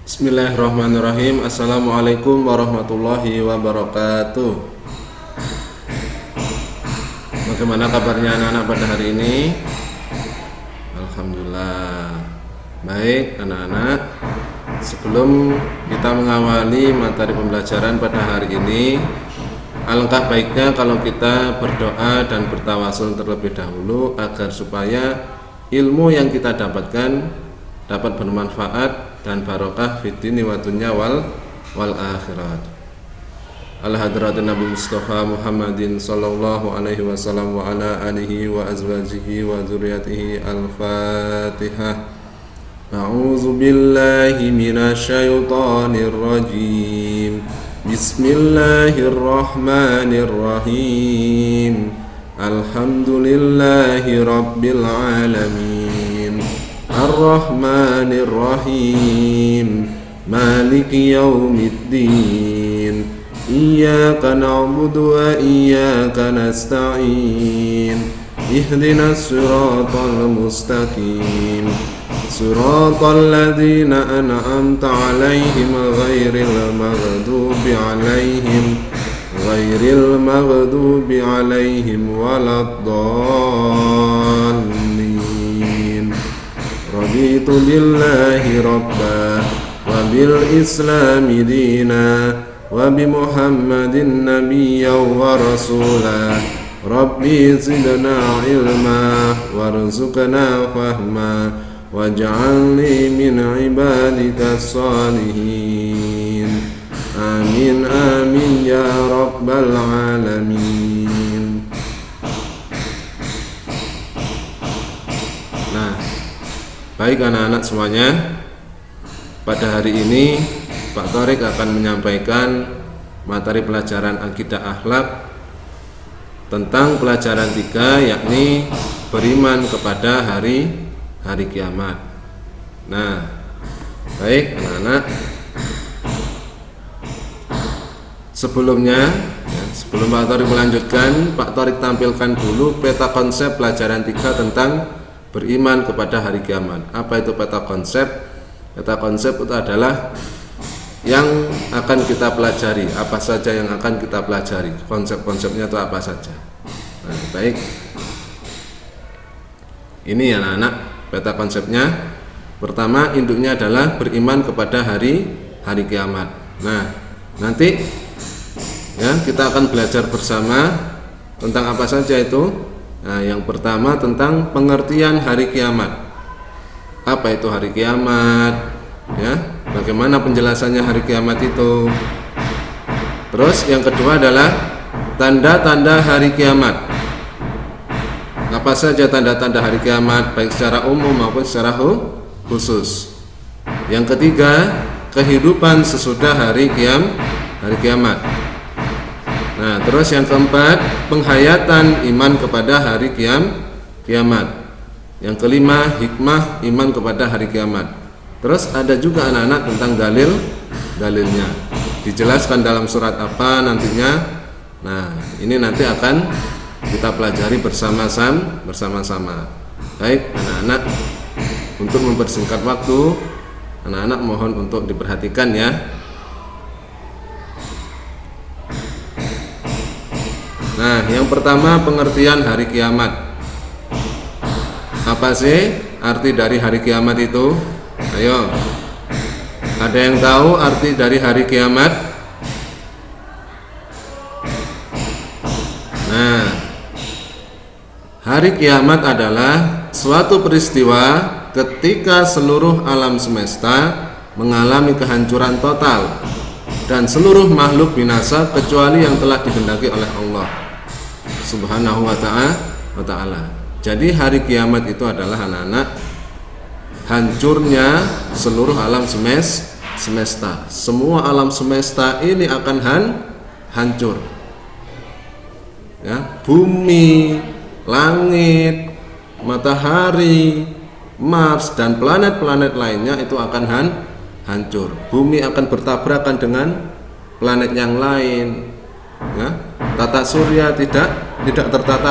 Bismillahirrahmanirrahim. Assalamualaikum warahmatullahi wabarakatuh. Bagaimana kabarnya anak-anak pada hari ini? Alhamdulillah baik anak-anak. Sebelum kita mengawali materi pembelajaran pada hari ini, alangkah baiknya kalau kita berdoa dan bertawasul terlebih dahulu agar supaya ilmu yang kita dapatkan dapat bermanfaat dan barokah fid dini wa dunya wal akhirat. Ala hadratin Nabi Mustafa Muhammadin sallallahu alaihi wasallam wa ala alihi wa azwajihi wa dzurriyyatihi. Al-Fatihah. A'udzu billahi minasy syaithanir rajim. Bismillahirrahmanirrahim. Alhamdulillahi rabbil alamin. Ar-Rahmanir Rahim. Maliki yaumiddin. Iyyaka na'budu wa iyyaka nasta'in. Ihdinas siratal mustaqim. Siratal ladzina an'amta 'alaihim ghairil maghdubi 'alaihim waladdallin. Raditu billahi rabba wa bil islami dina wa bi muhammadin nabiyya wa rasula. Rabbi zidna ilma warzuqna fahma waj'alni min ibadika salihin. Amin amin ya rabbal alamin. Nah, baik anak-anak semuanya, pada hari ini Pak Thorik akan menyampaikan materi pelajaran akidah akhlak tentang pelajaran 3, yakni beriman kepada hari kiamat. Nah, baik anak-anak, sebelum Pak Thorik melanjutkan, Pak Thorik tampilkan dulu peta konsep pelajaran 3 tentang beriman kepada hari kiamat. Apa itu peta konsep? Peta konsep itu adalah yang akan kita pelajari, apa saja yang akan kita pelajari, konsep-konsepnya itu apa saja. Nah, baik, ini ya anak-anak peta konsepnya. Pertama, induknya adalah beriman kepada hari kiamat. Nah, nanti ya kita akan belajar bersama tentang apa saja itu. Nah, yang pertama tentang pengertian hari kiamat. Apa itu hari kiamat? Ya, bagaimana penjelasannya hari kiamat itu? Terus yang kedua adalah tanda-tanda hari kiamat. Apa saja tanda-tanda hari kiamat, baik secara umum maupun secara khusus. Yang ketiga, kehidupan sesudah hari kiamat. Nah, terus yang keempat, penghayatan iman kepada hari kiamat. Yang kelima, hikmah iman kepada hari kiamat. Terus ada juga anak-anak tentang dalilnya. Dijelaskan dalam surat apa nantinya. Nah, ini nanti akan kita pelajari bersama-sama. Baik anak-anak, untuk mempersingkat waktu, anak-anak mohon untuk diperhatikan ya. Nah, yang pertama pengertian hari kiamat. Apa sih arti dari hari kiamat itu? Ayo, ada yang tahu arti dari hari kiamat? Nah, hari kiamat adalah suatu peristiwa ketika seluruh alam semesta mengalami kehancuran total dan seluruh makhluk binasa kecuali yang telah dikehendaki oleh Allah Subhanahu wa ta'ala. Jadi hari kiamat itu adalah anak-anak hancurnya seluruh alam semesta. Semua alam semesta ini akan hancur. Ya, bumi, langit, matahari, Mars dan planet-planet lainnya itu akan hancur. Bumi akan bertabrakan dengan planet yang lain. Ya, tata surya tidak tertata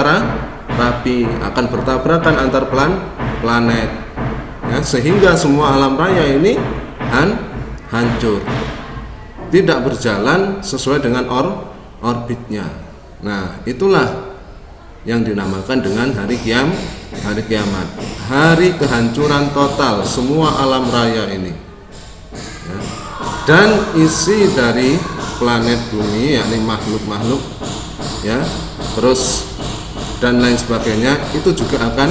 rapi, akan bertabrakan antar planet. Ya, sehingga semua alam raya ini hancur, tidak berjalan sesuai dengan orbitnya. Nah, itulah yang dinamakan dengan hari kiamat, hari kehancuran total semua alam raya ini, ya. Dan isi dari planet bumi, yakni makhluk-makhluk, ya, terus dan lain sebagainya, itu juga akan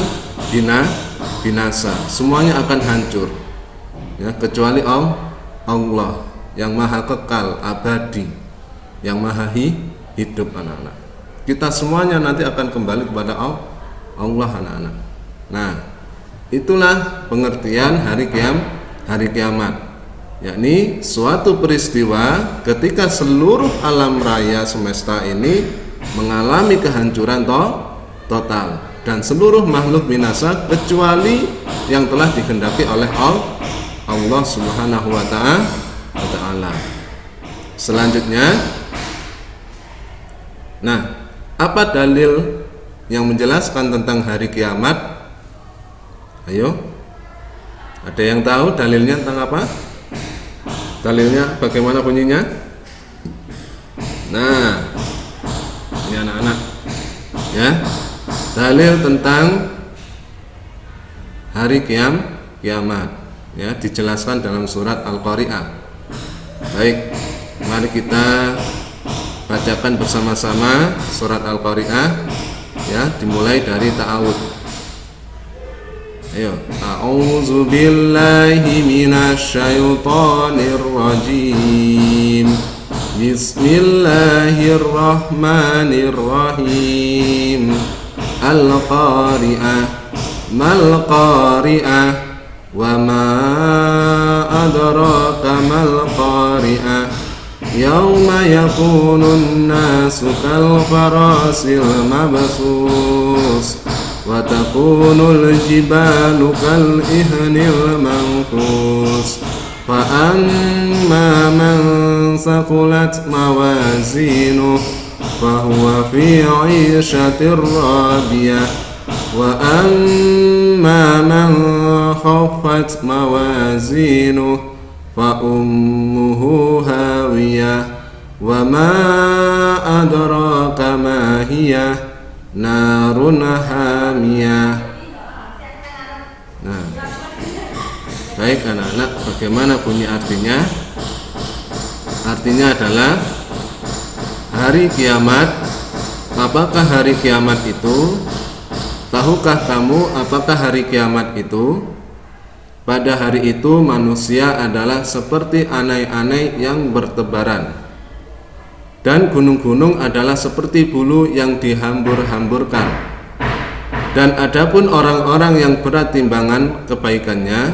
binasa, semuanya akan hancur, ya, kecuali Allah yang maha kekal, abadi, yang maha hidup, anak-anak. Kita semuanya nanti akan kembali kepada Allah, anak-anak. Nah, itulah pengertian hari kiamat, yakni suatu peristiwa ketika seluruh alam raya semesta ini mengalami kehancuran total dan seluruh makhluk binasa kecuali yang telah dikehendaki oleh Allah Subhanahu wa ta'ala. Selanjutnya, nah, apa dalil yang menjelaskan tentang hari kiamat? Ayo, ada yang tahu dalilnya tentang apa? Dalilnya bagaimana bunyinya? Nah, ini anak-anak, ya, dalil tentang hari kiamat, ya, dijelaskan dalam surat Al-Qari'ah. Baik, mari kita bacakan bersama-sama surat Al-Qari'ah, ya, dimulai dari ta'awudz. Ayo, a'udzu billahi minasyaitonir rajim. Bismillahirrahmanirrahim. Al-Qari'ah, mal qari'ah, wa ma adraka mal qari'ah. Yauma yakunun nasu kal farasil mabsus wa takunul jibalu kal ihnil manfus fa amma man saqulat mawazinuh fa huwa fi 'ishatir radiyah wa amma man khaffat mawazinuh fa ummuhu hawiyah wa ma adraka ma hiya narun hamiyah. Nah, baik anak-anak, bagaimana bunyi artinya? Artinya adalah hari kiamat. Apakah hari kiamat itu? Tahukah kamu apakah hari kiamat itu? Pada hari itu manusia adalah seperti anai-anai yang bertebaran, dan gunung-gunung adalah seperti bulu yang dihambur-hamburkan. Dan adapun orang-orang yang berat timbangan kebaikannya,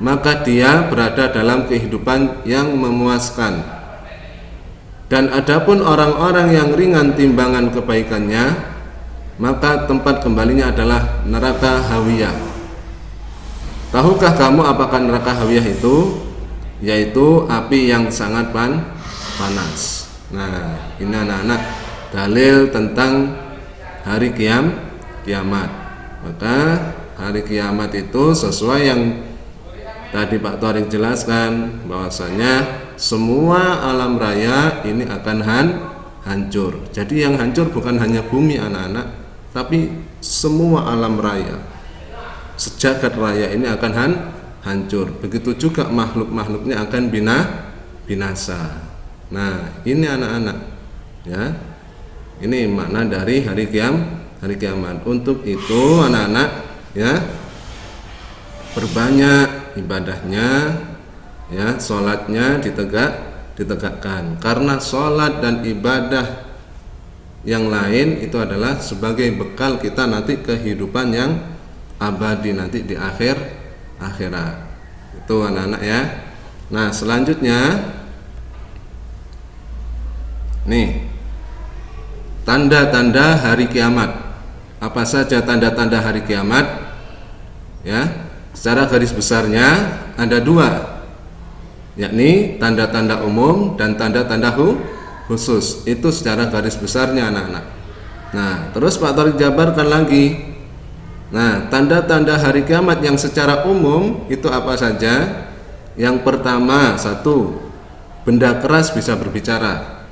maka dia berada dalam kehidupan yang memuaskan. Dan adapun orang-orang yang ringan timbangan kebaikannya, maka tempat kembalinya adalah neraka hawiyah. Tahukah kamu apakah neraka hawiyah itu? Yaitu api yang sangat panas. Nah, ini anak-anak dalil tentang hari kiamat. Maka hari kiamat itu sesuai yang tadi Pak Thorik jelaskan, bahwasanya semua alam raya ini akan hancur. Jadi yang hancur bukan hanya bumi anak-anak, tapi semua alam raya, sejagat raya ini akan hancur. Begitu juga makhluk-makhluknya akan binasa. Nah, ini anak-anak, ya, ini makna dari hari kiamat. Untuk itu anak-anak, ya, perbanyak ibadahnya, ya, sholatnya ditegakkan. Karena sholat dan ibadah yang lain itu adalah sebagai bekal kita nanti kehidupan yang abadi nanti di akhirat. Itu anak-anak, ya. Nah, selanjutnya nih, tanda-tanda hari kiamat. Apa saja tanda-tanda hari kiamat? Ya, secara garis besarnya ada dua, yakni tanda-tanda umum dan tanda-tanda khusus. Itu secara garis besarnya anak-anak. Nah, terus Pak Thorik jabarkan lagi. Nah, tanda-tanda hari kiamat yang secara umum itu apa saja? Yang pertama, satu, benda keras bisa berbicara.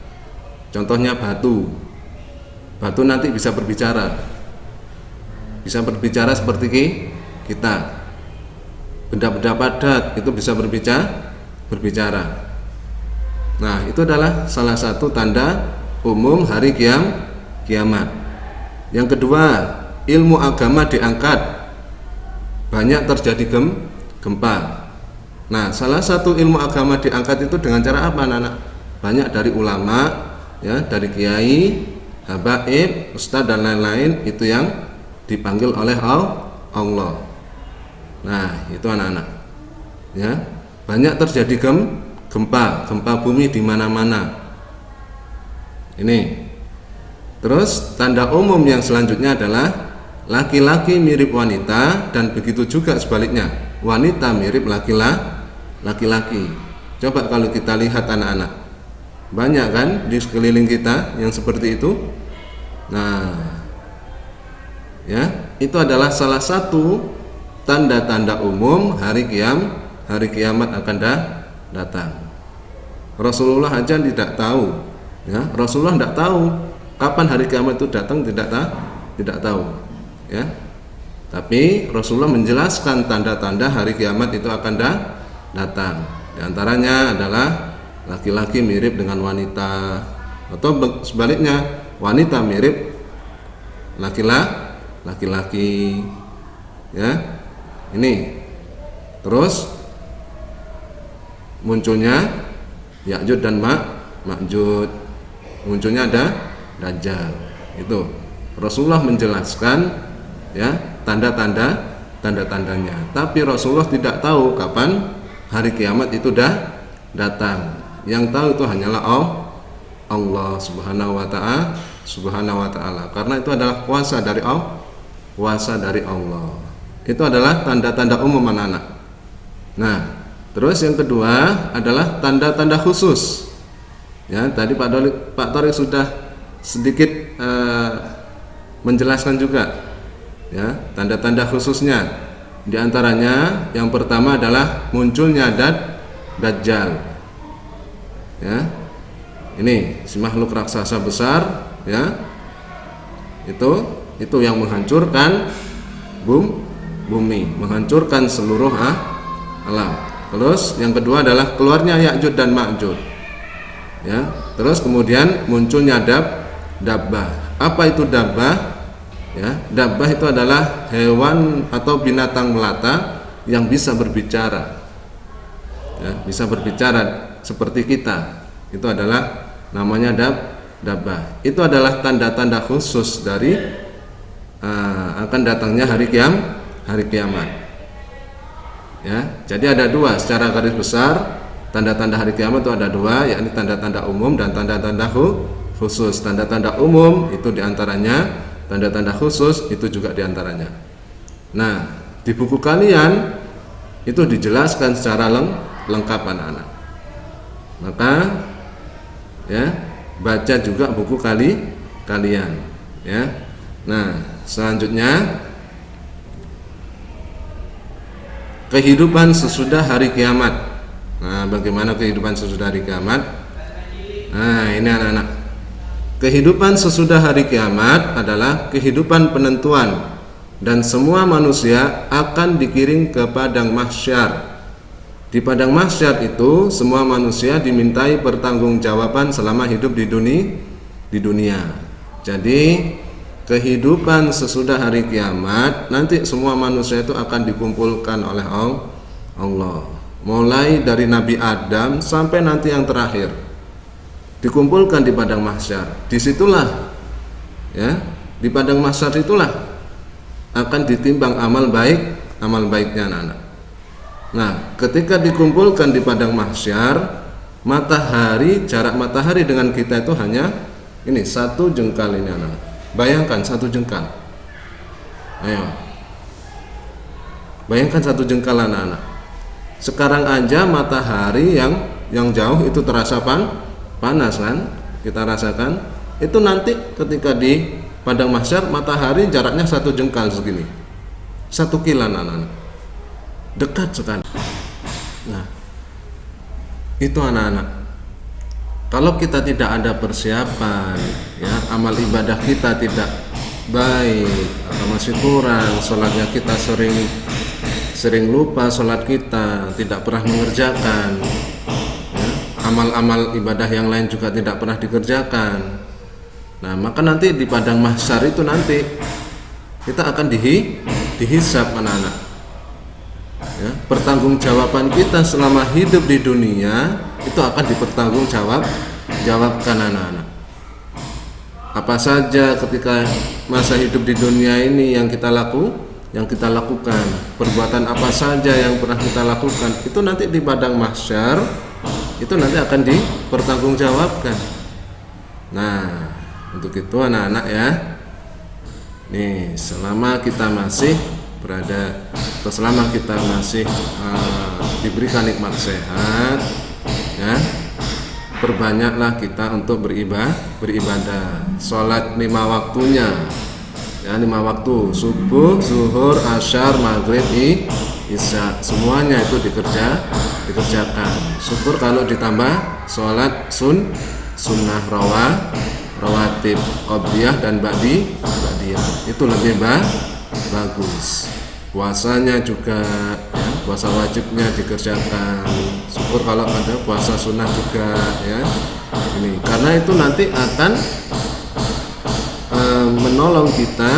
Contohnya batu. Batu nanti bisa berbicara. Bisa berbicara seperti kita. Benda-benda padat itu bisa berbicara. Nah, itu adalah salah satu tanda umum hari kiamat. Yang kedua, ilmu agama diangkat. Banyak terjadi gempa. Nah, salah satu ilmu agama diangkat itu dengan cara apa, anak-anak? Banyak dari ulama, ya, dari kiai, habaib, ustadz dan lain-lain itu yang dipanggil oleh Allah. Nah, itu anak-anak. Ya, banyak terjadi gempa bumi di mana-mana. Ini. Terus tanda umum yang selanjutnya adalah laki-laki mirip wanita dan begitu juga sebaliknya. Wanita mirip laki-laki. Coba kalau kita lihat anak-anak, banyak kan di sekeliling kita yang seperti itu. Nah, ya, itu adalah salah satu tanda-tanda umum hari kiamat akan datang. Rasulullah aja tidak tahu, ya. Rasulullah tidak tahu kapan hari kiamat itu datang, tidak tahu, ya. Tapi Rasulullah menjelaskan tanda-tanda hari kiamat itu akan datang. Di antaranya adalah laki-laki mirip dengan wanita, atau sebaliknya wanita mirip laki-laki. Ya, ini. Terus munculnya Ya'jud dan Ma'jud. Munculnya ada Dajjal. Itu Rasulullah menjelaskan, ya, tanda-tandanya. Tapi Rasulullah tidak tahu kapan hari kiamat itu datang. Yang tahu itu hanyalah Allah Subhanahu wa ta'ala. Karena itu adalah kuasa dari Allah. Itu adalah tanda-tanda umum anak-anak. Nah, terus yang kedua adalah tanda-tanda khusus. Ya, tadi Pak Torik sudah sedikit menjelaskan juga. Ya, tanda-tanda khususnya. Di antaranya yang pertama adalah munculnya Dajjal. Ya. Ini si makhluk raksasa besar, ya. Itu yang menghancurkan bumi, menghancurkan seluruh alam. Terus yang kedua adalah keluarnya Ya'jud dan Ma'jud. Ya. Terus kemudian munculnya dabbah. Apa itu dabbah? Ya, dabbah itu adalah hewan atau binatang melata yang bisa berbicara. Ya, bisa berbicara seperti kita. Itu adalah namanya dabbah. Itu adalah tanda-tanda khusus dari akan datangnya hari kiamat. Ya, jadi ada dua secara garis besar. Tanda-tanda hari kiamat itu ada dua, yakni tanda-tanda umum dan tanda-tanda khusus. Tanda-tanda umum itu diantaranya, tanda-tanda khusus itu juga diantaranya. Nah, di buku kalian itu dijelaskan secara lengkap anak-anak. Maka, ya, baca juga buku kalian, ya. Nah, selanjutnya kehidupan sesudah hari kiamat. Nah, bagaimana kehidupan sesudah hari kiamat? Nah, ini anak-anak. Kehidupan sesudah hari kiamat adalah kehidupan penentuan, dan semua manusia akan dikirim ke padang mahsyar. Di padang mahsyar itu semua manusia dimintai pertanggungjawaban selama hidup di dunia. Jadi kehidupan sesudah hari kiamat nanti semua manusia itu akan dikumpulkan oleh Allah. Mulai dari Nabi Adam sampai nanti yang terakhir dikumpulkan di padang mahsyar. Disitulah, ya, di padang mahsyar itulah akan ditimbang amal baiknya anak-anak. Nah, ketika dikumpulkan di padang mahsyar, jarak matahari dengan kita itu hanya ini 1 jengkal ini anak. Bayangkan 1 jengkal. Ayo, bayangkan 1 jengkal anak-anak. Sekarang aja matahari yang jauh itu terasa panas kan, kita rasakan. Itu nanti ketika di padang mahsyar matahari jaraknya 1 jengkal segini, 1 kilan anak-anak, dekat sekali. Nah, itu anak-anak, kalau kita tidak ada persiapan, ya, amal ibadah kita tidak baik atau masih kurang, sholatnya kita sering lupa sholat kita, tidak pernah mengerjakan, ya, amal-amal ibadah yang lain juga tidak pernah dikerjakan. Nah, maka nanti di padang mahsyar itu nanti kita akan dihisab anak-anak, ya, pertanggungjawaban kita selama hidup di dunia itu akan dipertanggungjawabkan anak-anak. Apa saja ketika masa hidup di dunia ini yang kita lakukan, perbuatan apa saja yang pernah kita lakukan, itu nanti di padang mahsyar itu nanti akan dipertanggungjawabkan. Nah, untuk itu anak-anak ya, nih, selama kita masih berada atau selama kita masih diberikan nikmat sehat, ya, perbanyaklah kita untuk beribadah. Sholat 5 waktunya, ya, 5 waktu, subuh, zuhur, asyar, maghrib, isya, semuanya itu dikerjakan. Syukur kalau ditambah sholat sunnah rawatib, qobliyah dan ba'diyah, itu lebih bagus. Puasanya juga, ya, puasa wajibnya dikerjakan. Syukur kalau ada puasa sunnah juga, ya. Ini karena itu nanti akan menolong kita,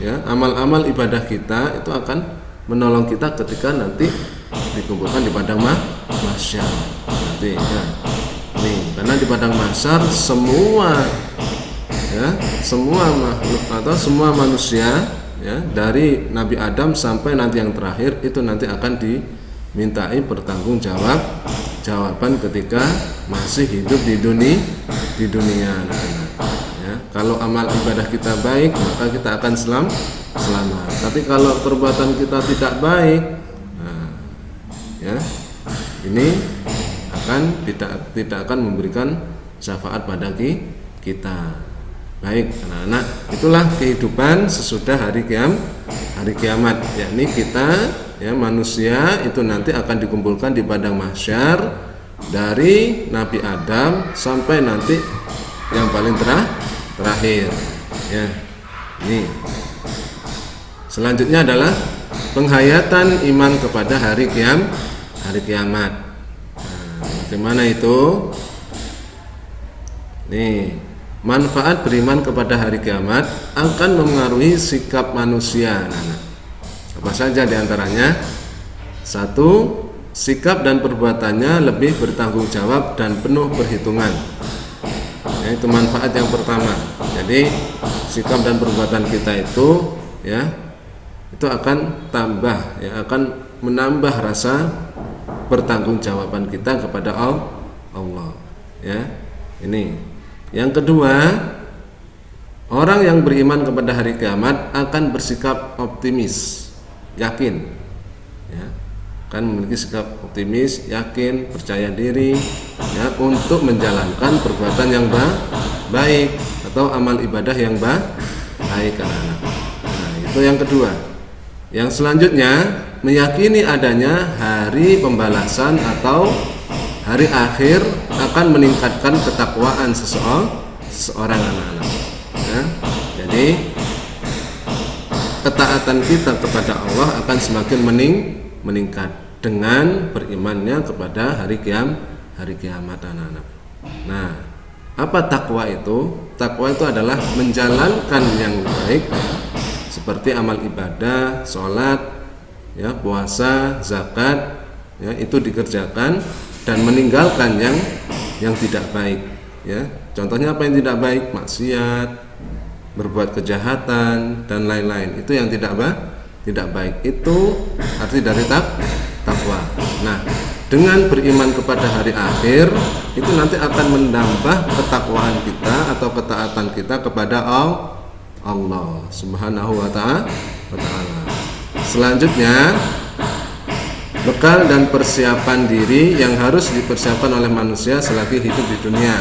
ya, amal-amal ibadah kita itu akan menolong kita ketika nanti dikumpulkan di padang mahsyar nanti, ya. Nih, karena di padang mahsyar semua, ya, semua makhluk atau semua manusia, ya, dari Nabi Adam sampai nanti yang terakhir itu nanti akan dimintai pertanggungjawaban ketika masih hidup di dunia. Ya, kalau amal ibadah kita baik maka kita akan selamat. Tapi kalau perbuatan kita tidak baik, nah, ya, ini tidak akan memberikan syafaat pada kita. Baik anak-anak, itulah kehidupan sesudah hari kiamat, yakni kita, ya, manusia itu nanti akan dikumpulkan di padang mahsyar dari Nabi Adam sampai nanti yang paling terakhir, ya. Ini selanjutnya adalah penghayatan iman kepada hari kiamat. Nah, bagaimana itu? Nih, manfaat beriman kepada hari kiamat akan mempengaruhi sikap manusia. Apa saja diantaranya? 1. Sikap dan perbuatannya lebih bertanggung jawab dan penuh perhitungan. Ya, itu manfaat yang pertama. Jadi sikap dan perbuatan kita itu, ya, itu akan tambah, ya, akan menambah rasa pertanggungjawaban kita kepada Allah. Ya, ini. Yang kedua, orang yang beriman kepada hari kiamat akan bersikap optimis, yakin, ya, akan memiliki sikap optimis, yakin, percaya diri, ya, untuk menjalankan perbuatan yang baik atau amal ibadah yang baik anak-anak. Nah, itu yang kedua. Yang selanjutnya, meyakini adanya hari pembalasan atau hari akhir akan meningkatkan ketakwaan seseorang anak-anak. Ya, jadi ketaatan kita kepada Allah akan semakin meningkat dengan berimannya kepada hari kiamat anak-anak. Nah, apa takwa itu? Takwa itu adalah menjalankan yang baik seperti amal ibadah, sholat, ya, puasa, zakat, ya, itu dikerjakan dan meninggalkan yang tidak baik, ya. Contohnya apa yang tidak baik? Maksiat, berbuat kejahatan dan lain-lain. Itu yang tidak baik. Itu arti dari takwa. Nah, dengan beriman kepada hari akhir itu nanti akan menambah ketakwaan kita atau ketaatan kita kepada Allah Subhanahu wa ta'ala. Selanjutnya, bekal dan persiapan diri yang harus dipersiapkan oleh manusia selagi hidup di dunia.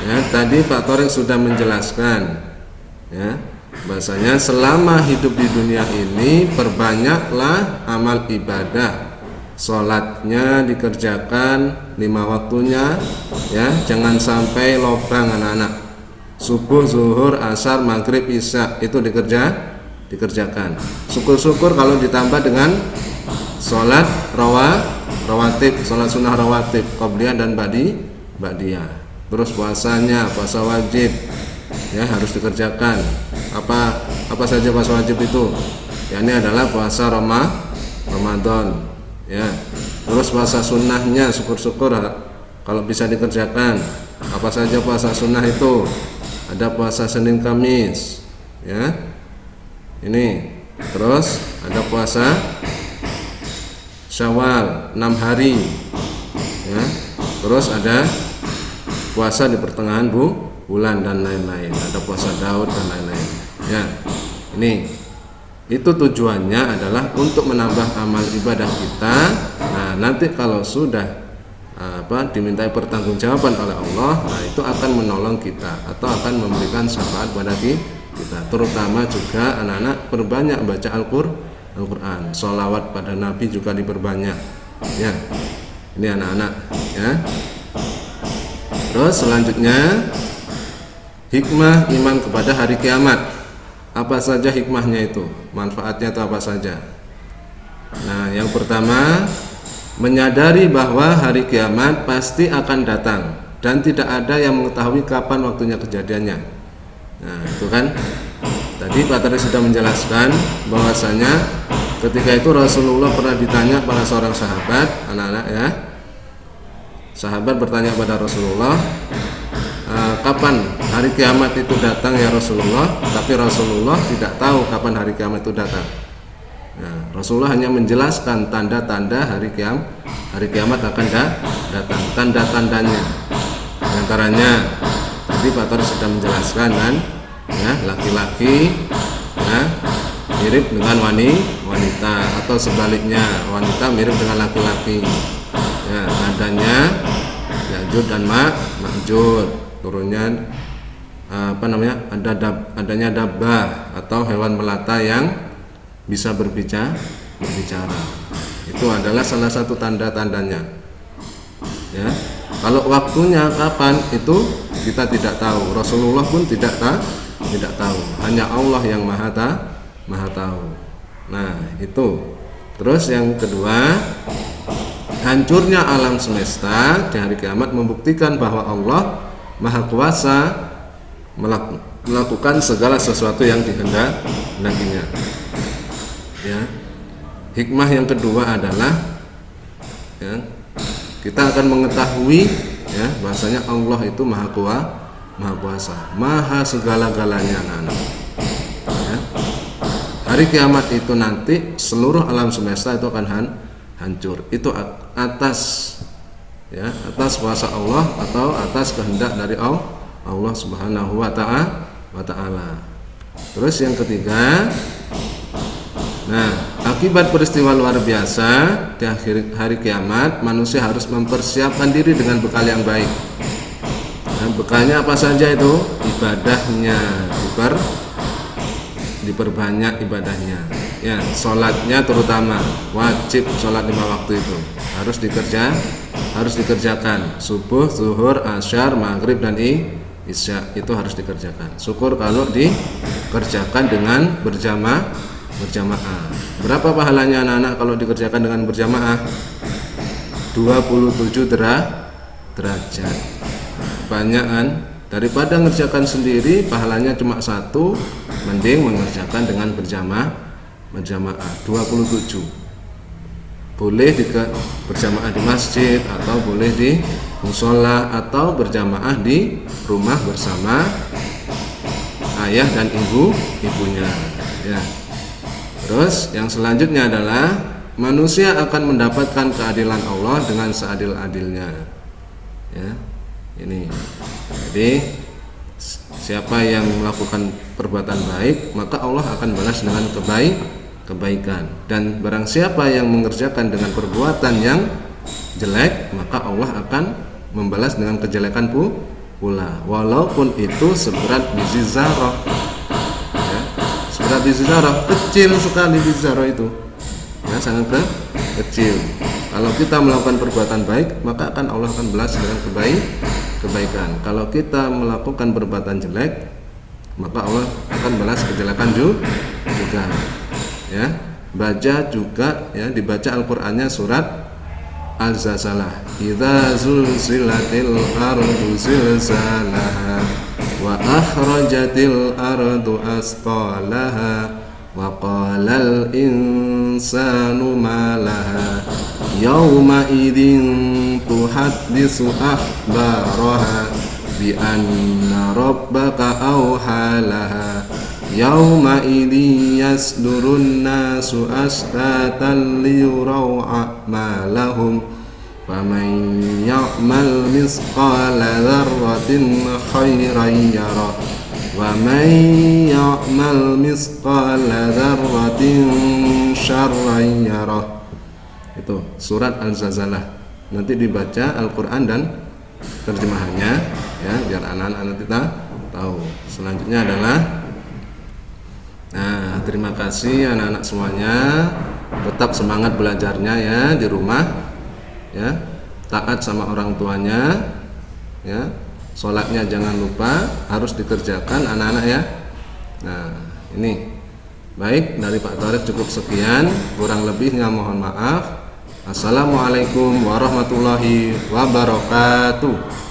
Ya, tadi Pak Torek sudah menjelaskan, ya, bahasanya selama hidup di dunia ini perbanyaklah amal ibadah, sholatnya dikerjakan, 5 waktunya, ya, jangan sampai lobang anak-anak. Subuh, zuhur, asar, maghrib, isya itu dikerjakan. Syukur-syukur kalau ditambah dengan sholat rawatib, sholat sunnah rawatib, qobliyah dan ba'diyah. Terus puasanya, puasa wajib, ya, harus dikerjakan. Apa saja puasa wajib itu? Ya, ini adalah puasa Ramadan, ya. Terus puasa sunnahnya, syukur-syukur kalau bisa dikerjakan. Apa saja puasa sunnah itu? Ada puasa Senin Kamis, ya. Ini. Terus ada puasa Syawal 6 hari, ya. Terus ada puasa di pertengahan bulan dan lain-lain. Ada puasa Daud dan lain-lain. Ya. Ini. Itu tujuannya adalah untuk menambah amal ibadah kita. Nah, nanti kalau sudah dimintai pertanggungjawaban oleh Allah, nah itu akan menolong kita atau akan memberikan syafaat pada kita. Terutama juga anak-anak perbanyak baca Al-Quran, sholawat pada Nabi juga diperbanyak, ya. Ini anak-anak, ya. Terus selanjutnya hikmah iman kepada hari kiamat. Apa saja hikmahnya itu? Manfaatnya itu apa saja? Nah, yang pertama, menyadari bahwa hari kiamat pasti akan datang dan tidak ada yang mengetahui kapan waktunya kejadiannya. Nah, itu kan tadi Pak Tari sudah menjelaskan bahwasanya ketika itu Rasulullah pernah ditanya pada seorang sahabat, anak-anak, ya. Sahabat bertanya pada Rasulullah, kapan hari kiamat itu datang ya Rasulullah? Tapi Rasulullah tidak tahu kapan hari kiamat itu datang. Nah, Rasulullah hanya menjelaskan tanda-tanda hari kiamat akan datang, tanda-tandanya. Di antaranya tadi Pak Tor sudah menjelaskan kan, ya, laki-laki, ya, mirip dengan wanita atau sebaliknya, wanita mirip dengan laki-laki. Ya, nadanya Ya'juj dan Ma'juj. Turunnya adanya dabbah atau hewan melata yang bisa berbicara. Itu adalah salah satu tanda-tandanya, ya. Kalau waktunya kapan itu kita tidak tahu, Rasulullah pun tidak tahu, hanya Allah yang maha tahu. Nah, itu. Terus yang kedua, hancurnya alam semesta di hari kiamat membuktikan bahwa Allah Maha Kuasa melakukan segala sesuatu yang dikehendakinya. Ya. Hikmah yang kedua adalah, ya, kita akan mengetahui, ya, bahwasanya Allah itu Maha Kuasa, Maha segala-galanya, anak-anak. Ya. Hari kiamat itu nanti seluruh alam semesta itu akan hancur. Itu atas kuasa Allah atau atas kehendak dari Allah Subhanahu wa ta'ala. Terus yang ketiga, nah, akibat peristiwa luar biasa di akhir hari kiamat, manusia harus mempersiapkan diri dengan bekal yang baik. Nah, bekalnya apa saja itu? Ibadahnya, diperbanyak ibadahnya. Ya, sholatnya terutama wajib, sholat 5 waktu itu harus dikerjakan. Subuh, zuhur, asyar, maghrib dan isya itu harus dikerjakan. Syukur kalau dikerjakan dengan berjamaah. Berapa pahalanya anak-anak kalau dikerjakan dengan berjamaah? 27 derajat. Banyak kan? Daripada mengerjakan sendiri pahalanya cuma 1, mending mengerjakan dengan berjamaah 27. Boleh berjamaah di masjid, atau boleh di musola, atau berjamaah di rumah bersama ayah dan ibunya, ya. Terus yang selanjutnya adalah manusia akan mendapatkan keadilan Allah dengan seadil-adilnya, ya. Ini jadi siapa yang melakukan perbuatan baik, maka Allah akan balas dengan kebaikan. Dan barang siapa yang mengerjakan dengan perbuatan yang jelek, maka Allah akan membalas dengan kejelekan pula, walaupun itu seberat biji zarah, ya. Seberat biji zarah, kecil sekali biji zarah itu, ya, sangat kecil. Kalau kita melakukan perbuatan baik, maka Allah akan balas dengan kebaikan. Kalau kita melakukan perbuatan jelek, maka Allah akan balas kejelekan juga. Ya, baca juga ya, dibaca Al-Qur'annya surat Al-Zalzalah. Idza zulzilatil ardu zilzalaha wa akhrajatil ardu asqalaha wa qalal insanu ma laha yawma idzin tuhaddisu akhbaraha bi anna rabbaka awhalaha yawma idzin yasdurun nasu ashtatan liyuraw a'malahum faman ya'mal misqala dzarratin khairan yarah wa man ya'mal misqala dzarratin syarran yarah. Itu surat Al-Zalzalah. Nanti dibaca Al-Qur'an dan terjemahannya ya, biar anak-anak kita tahu. Selanjutnya adalah, nah, terima kasih anak-anak semuanya. Tetap semangat belajarnya ya di rumah ya. Taat sama orang tuanya ya. Sholatnya jangan lupa harus dikerjakan anak-anak ya. Nah, ini baik, dari Pak Tariq cukup sekian, kurang lebihnya mohon maaf. Assalamualaikum warahmatullahi wabarakatuh.